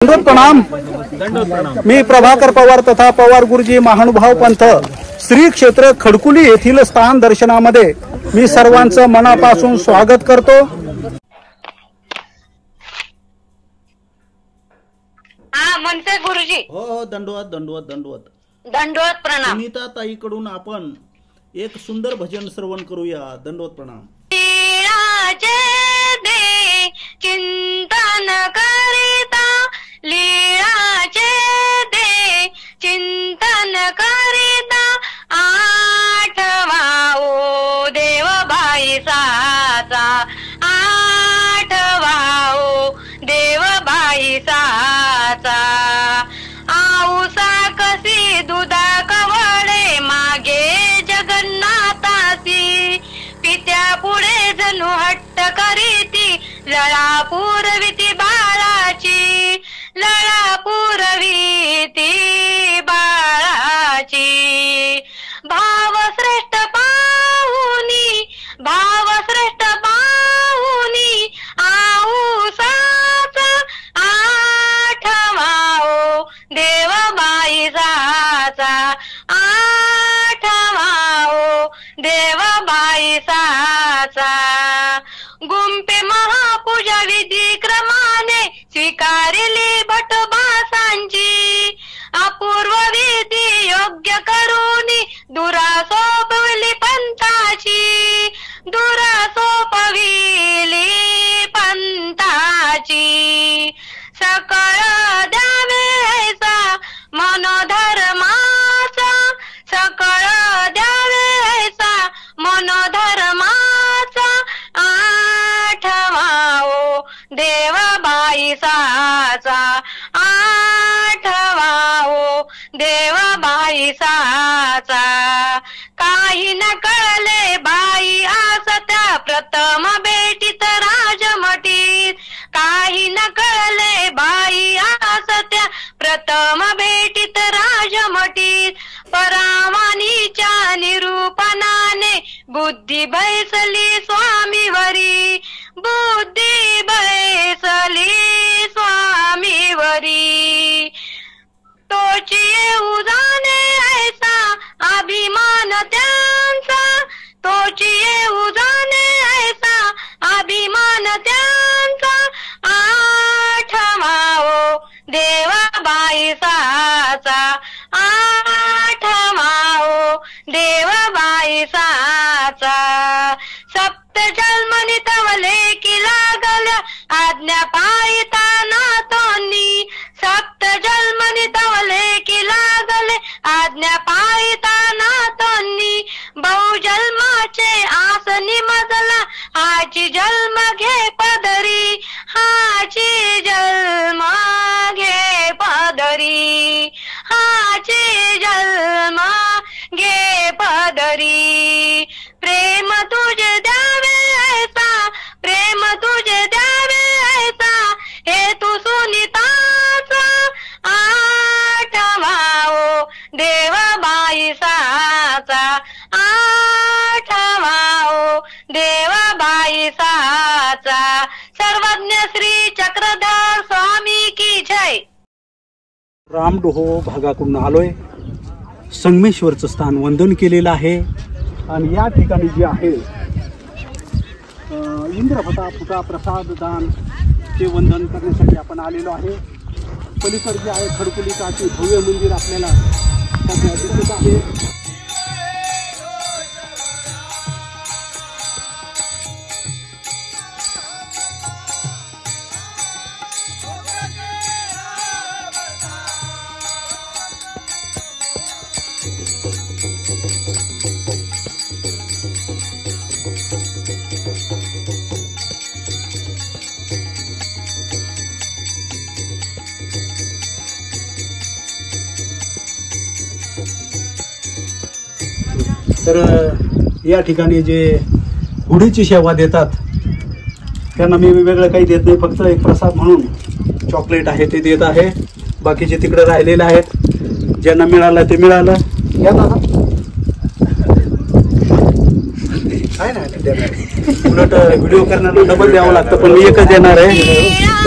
दंडोत प्रणाम। मी प्रभाकर पवार तथा पवार गुरुजी महानुभाव पंथ श्री क्षेत्र खडकुली येथील स्थान दर्शनामध्ये मी सर्वांचं मनापासून स्वागत करतो। म्हणते गुरुजी। हो दंडवत दंडवत दंडवत दंडवत प्रणाम। सुनीता ताईकडून आपण एक सुंदर भजन श्रवण करूया। दंडवत प्रणाम। चिंतन करिता लीळाचे दे चिंतन करिता आठवा ओ देव बाईसाचा आठवा ओ देव बाईसाचा आऊसा कसी दुधा कवडे मागे जगन्नाथासी पित्या पुढे जणू हट्ट करीती लळा पुरविती बाळाची लळा पुरविती बाळाची भाव श्रेष्ठ पाहुनी आऊसाचा आठवा ओ देव बाईसाचा आठवा ओ देव बाईसाचा गुंपे महापूजा विधी क्रमाने स्वीकारली भटबासांची अपूर्व विधी योग्य करूनी दुरा सोपविली पंथाची दुरा सोपविली पंथाची सकळ द्यावे ऐसा मनोधर्माचा सकळ द्यावे ऐसा मनोधर्माचा आठवा ओ देव बाईसाचा आठवा ओ देव बाईसाचा काही न कळले बाई आसत्या प्रथम भेटीत राजमठीत काही न कळले बाई आसत्या प्रथम भेटीत राजमठीत परावानीच्या निरूपणाने बुद्धी बैसली स्वामीवरी बुद्धी बैसली स्वामीवरी तोची येऊ जाणे ऐसा अभिमान त्यांचा तोची येऊ जाणे ऐसा अभिमान त्यांचा आठवा ओ देव बाईसाचा आठवा ओ देव बाईसाचा सप्त जन्मनी तवले की लागल्या आज्ञा पायताना तोनी सप्त जन्मनी तवले की लागले आज्ञा पायताना तोनी बहुजन्माचे आसनी मजला हाची जन्म घे पदरी हाची जन्म घे पदरी हाची जन्म घे पदरी प्रेम तुझे द्यावे ऐसा प्रेम तुझे द्यावे ऐसा हे तू सुनीताचा आठवा ओ देव बाईसाचा आठवा ओ देव बाईसाचा सर्वज्ञ श्री चक्रधर स्वामी की जय। रामडोहो भागाकडून आलोय। संगमेश्वरचं स्थान वंदन केलेलं आहे आणि या ठिकाणी जे आहे इंद्रभटा फुटा प्रसाद दान ते वंदन करण्यासाठी आपण आलेलो आहे। पलीकडे जे आहे खडकुलीचं भव्य मंदिर आपल्याला दिसत आहे। तर या ठिकाणी जे गुढीची सेवा देतात त्यांना मी वेगळं काही देत नाही, फक्त एक प्रसाद म्हणून चॉकलेट आहे ते देत आहे। बाकीचे तिकडे राहिलेले आहेत, ज्यांना मिळालं ते मिळालं। या दादा काय नाही उलट व्हिडिओ करण्याला डबल द्यावं लागतं, पण मी एकच देणार आहे।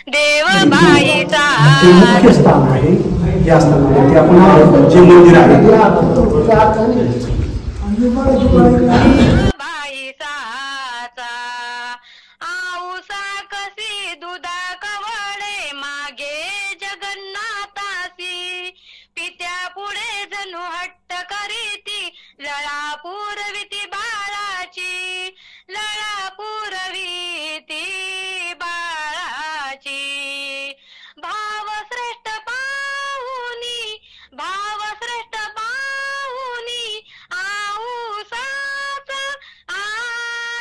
देवबाईचा जे मुख्य स्थान आहे या स्थानावरती आपण आहोत, जे मंदिर आहे बाईसाचा आऊसा कसी दुधा कवळे मागे जगन्नाथासी पित्या पुढे जणू हट्ट करीती लळा पुरविती बाळाची लळा पुरविती बाळाची भाव श्रेष्ठ पाहुनी भाव श्रेष्ठ पाहुनी आऊसाचा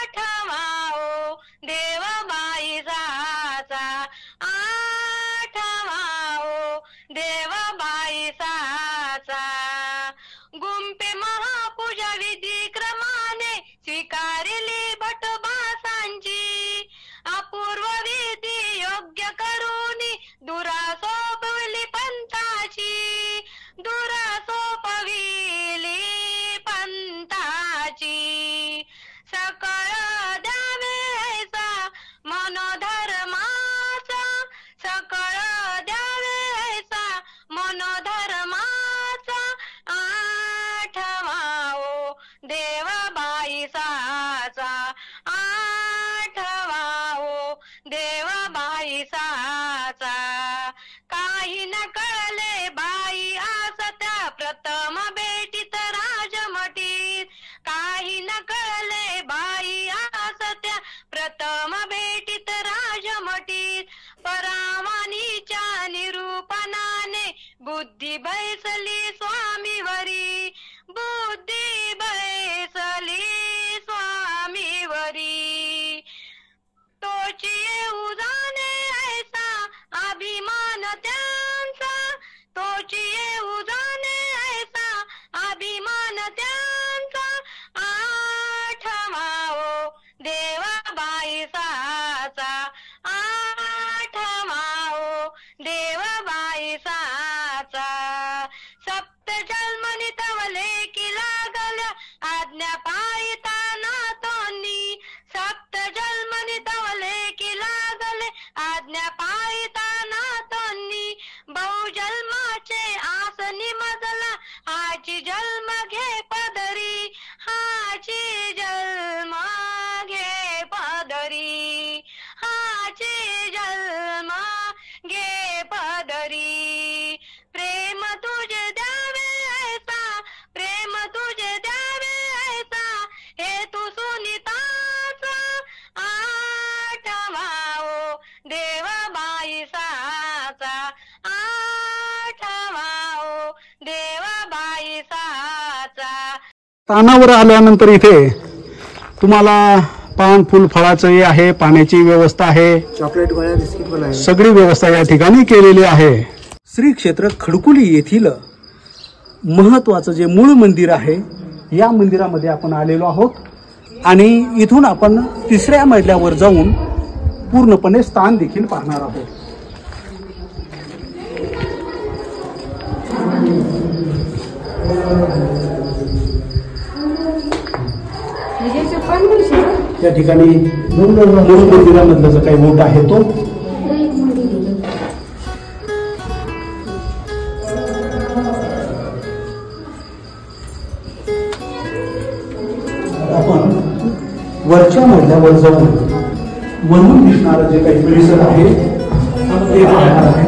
आठवाओ देवबाईचा आठवाओ देवबाईचा गुंपे महापूजा विधी क्रमाने स्वीकारली भटबासांची अपूर्व विधी योग्य करूनी दुरा सोपवली पंथाची दुरा सोपविली पंथाची सकळ द्यावेचा मनोधर्माचा सकळ द्यावेचा मनोधर्माचा आठवाओ देवबाईचा आठवाओ देवबाईचा काही न कळले बाई आसत्या प्रथम भेटीत राजमठीत काही न कळले बाई आसत्या प्रथम भेटीत राजमठीत परावानीच्या निरूपणाने बुद्धी बैसली स्वामीवरी बुद्धी बैसली स्वामीवरी तोची येऊ जाणे ऐसा अभिमान त्यांचा तोची येऊ जाणे ऐसा अभिमान त्यांचा आठवाओ देवबाईचा आठवाओ देवबाईचा सप्त जन्मनी तवले की लागल्या आज्ञा पायिताना तोनी सप्त जन्मनी तवले की लागले आज्ञा पायिताना तोनी बहुजन्माचे आसनी मजला हाची जन्म घे पदरी हाची जन्म घे पदरी हाची जन्म घे पदरी प्रेम तुझे द्यावे ऐसा प्रेम तुझे द्यावे ऐसा हे तू सुनीताचा आठवाओ देवबाईचा आठवाओ देवबाईचा स्थानावर आल्यानंतर इथे तुम्हाला पान फुल फळाचं हे आहे, पाण्याची व्यवस्था आहे, चॉकलेट गोळ्या बिस्किट पण आहे, सगळी व्यवस्था या ठिकाणी केलेली आहे. श्री क्षेत्र खडकुली येथील महत्वाचं जे मूळ मंदिर आहे या मंदिरामध्ये आपण आलेलो आहोत आणि इथून आपण तिसऱ्या मजल्यावर जाऊन पूर्णपणे स्थान देखील पाहणार आहोत. या ठिकाणी मूळ मंदिरामधलं जो काही बोट आहे तो आपण वरच्या मजल्यावर जाऊन वरून दिसणारं जे काही परिसर आहे ते पाहणार आहे.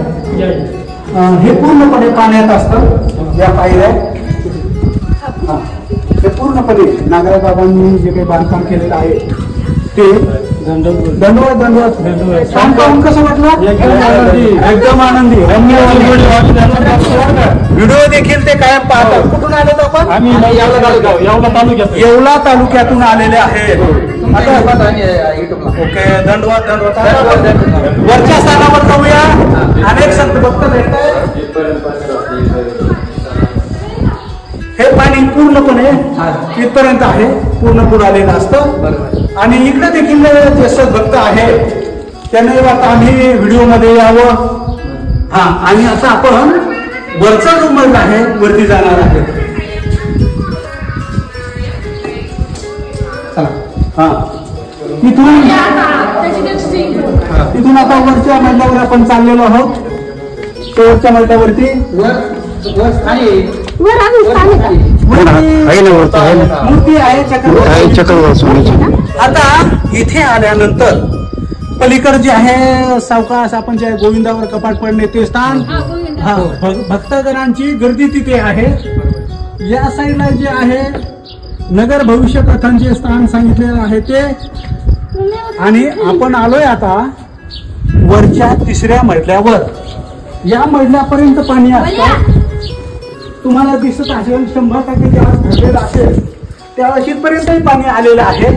हे पूर्णपणे पाण्यात असतं. या पायऱ्या हे पूर्णपणे नागराज बाबांनी जे काही बांधकाम केलेलं आहे ते दंडवत दंडवत काम पाहून कसं वाटलं? एकदम आनंदी. व्हिडिओ देखील ते कायम पाहतात. कुठून आलेत आपण? आम्ही येवला तालुक्यातून आलेले आहेत. ओके, दंडवत दंडवत. वरच्या स्थानावर जाऊया. अनेक संत भक्त भेटतात. हे पाणी पूर्णपणे इथपर्यंत आहे, पूर्ण बुडालेलं असतं. आणि इकडे देखील जे भक्त आहे त्याने आता आम्ही व्हिडिओ यावं. आणि आता आपण वरचा जो मजला आहे वरती जाणार आहे. इथून तिथून आता वरच्या मजल्यावर आपण चाललेलो आहोत. शेवटच्या मजल्यावरती मूर्ती आहे चक्रवर्ती. आता इथे आल्यानंतर पलीकडे जे आहे सावकाश आपण जे आहे गोविंदावर कपाट पडणे ते स्थान. भक्तगणांची गर्दी तिथे आहे. या साईडला जे आहे नगर भविष्य कथांचे स्थान सांगितलेलं आहे ते. आणि आपण आलोय आता वरच्या 3ऱ्या मजल्यावर. या मजल्यापर्यंत पाणी असतं. तुम्हाला दिसत असेल 100% जेव्हा भरलेलं असेल त्यावेळेस इथपर्यंतही पाणी आलेलं आहे.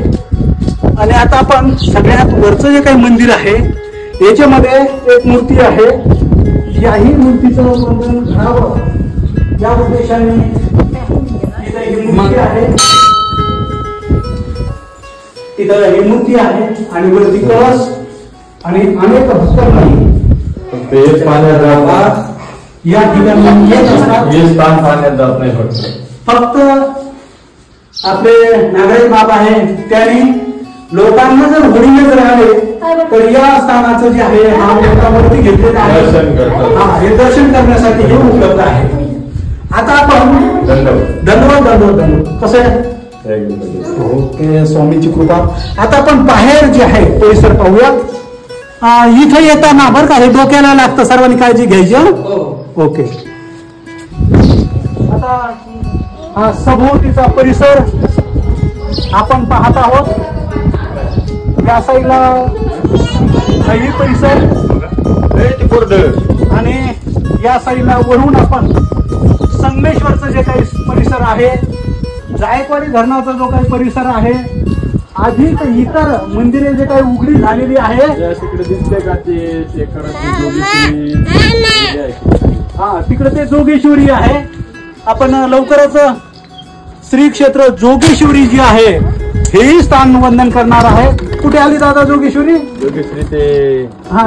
आणि आता आपण सगळ्यात वरचं जे काही मंदिर आहे याच्यामध्ये एक मूर्ती आहे. याही मूर्तीचं वंदन घडावं या उद्देशाने इथं ही मूर्ती आहे. इथं ही मूर्ती आहे आणि वरती कळस आणि अनेक भक्तांनी या ठिकाणी येत असतात. फक्त आपले नागरिक बाबा आहे त्यांनी लोकांना जर होडीने जर आले तर या स्थानाचं जे आहे वरती घेतलेलं आहे. हे दर्शन करण्यासाठी हे उपलब्ध आहे. आता आपण दंडवत कसं आहे. ओके, स्वामींची कृपा. आता आपण बाहेर जे आहे परिसर पाहूया. इथे येताना बरं का हे डोक्याला लागतं, सर्वांनी काळजी घ्यायची. ओके, आता हा सभोवतीचा परिसर आपण पाहत आहोत. या साईडला काही परिसर आणि या साईडला वळून आपण संगमेश्वरचं जे काही परिसर आहे, जायकवाडी धरणाचा जो काही परिसर आहे, अधिक इतर मंदिरे जे काही उघडी झालेली आहे. तिकडे ते जोगेश्वरी आहे. आपण लवकरच श्री क्षेत्र जोगेश्वरी जी आहे हेही स्थान वंदन करणार आहे. कुठे आली दादा जोगेश्वरी? जोगेश्वरी ते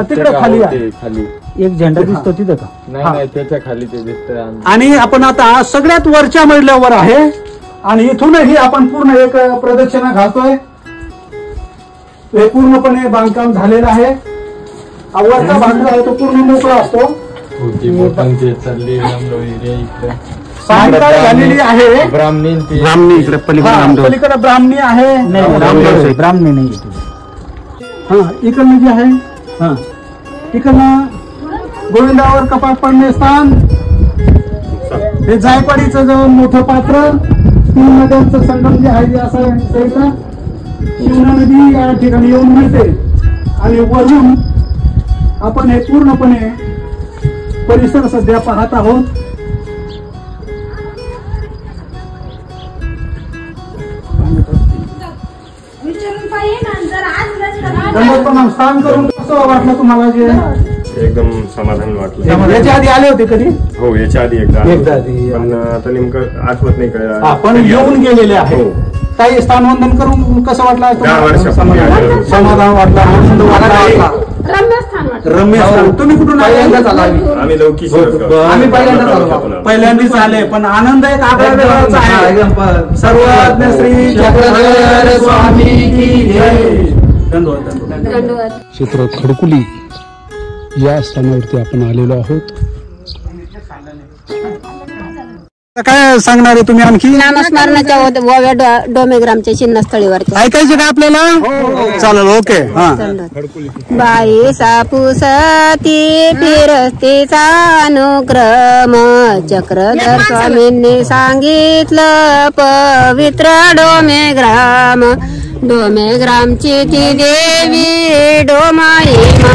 तिकडे खाली आहे. खाली एक झेंडा दिसतो तिथं का? नाही, त्याच्या खाली ते दिसतंय. आणि आपण आता सगळ्यात वरच्या मजल्यावर आहे आणि इथूनही आपण पूर्ण एक प्रदक्षिणा घालतोय. हे पूर्णपणे बांधकाम झालेलं आहे. वरचा बांधला आहे तो पूर्ण मोकळा असतो. सायंकाळ झालेली आहे. ब्राह्मणी इकडे पलीकडे ब्राह्मणी आहे. ब्राह्मणी नाही. इकडनं जे आहे इकडनं गोविंदावर कपाट पडणे स्थान. हे जायकवाडीचं जो मोठं पात्र 3 नद्यांचं संगम जे आहे असं शिवना नदी या ठिकाणी येऊन मिळते. आणि वरून आपण हे पूर्णपणे परिसर सध्या पाहत आहोत. स्थान करून कसं वाटलं तुम्हाला? जे एकदम समाधान वाटलं. याच्या आधी आले होते कधी? हो, याच्या आधी एकदा आधी. पण आता नेमकं आठवत नाही काय. आपण येऊन गेलेले आहे. काही स्थान वंदन करून कसं वाटलं? समाधान वाटलं, आनंद वाटला, रम्य स्थान. तुम्ही कुठून आले? आम्ही लौकी. आम्ही पहिल्यांदाच आले, पण आनंद एक आगळा वेगळाच आहे. सर्वज्ञ श्री चक्रधर स्वामी की जय. धन्यवाद. क्षेत्र खडकुली या स्थानावरती आपण आलेलो आहोत. काय सांगणार आहे तुम्ही आणखी? नामस्मरणाच्या ओव्या डोमेग्रामच्या चिन्हस्थळीवरती ऐकायचं का आपल्याला? चालेल. ओके. बाई सापुसती फिरस्तीचा अनुक्रम चक्रधर स्वामींनी सांगितलं पवित्र डोमेग्राम. डोमेग्रामची ती देवी डोमाई मा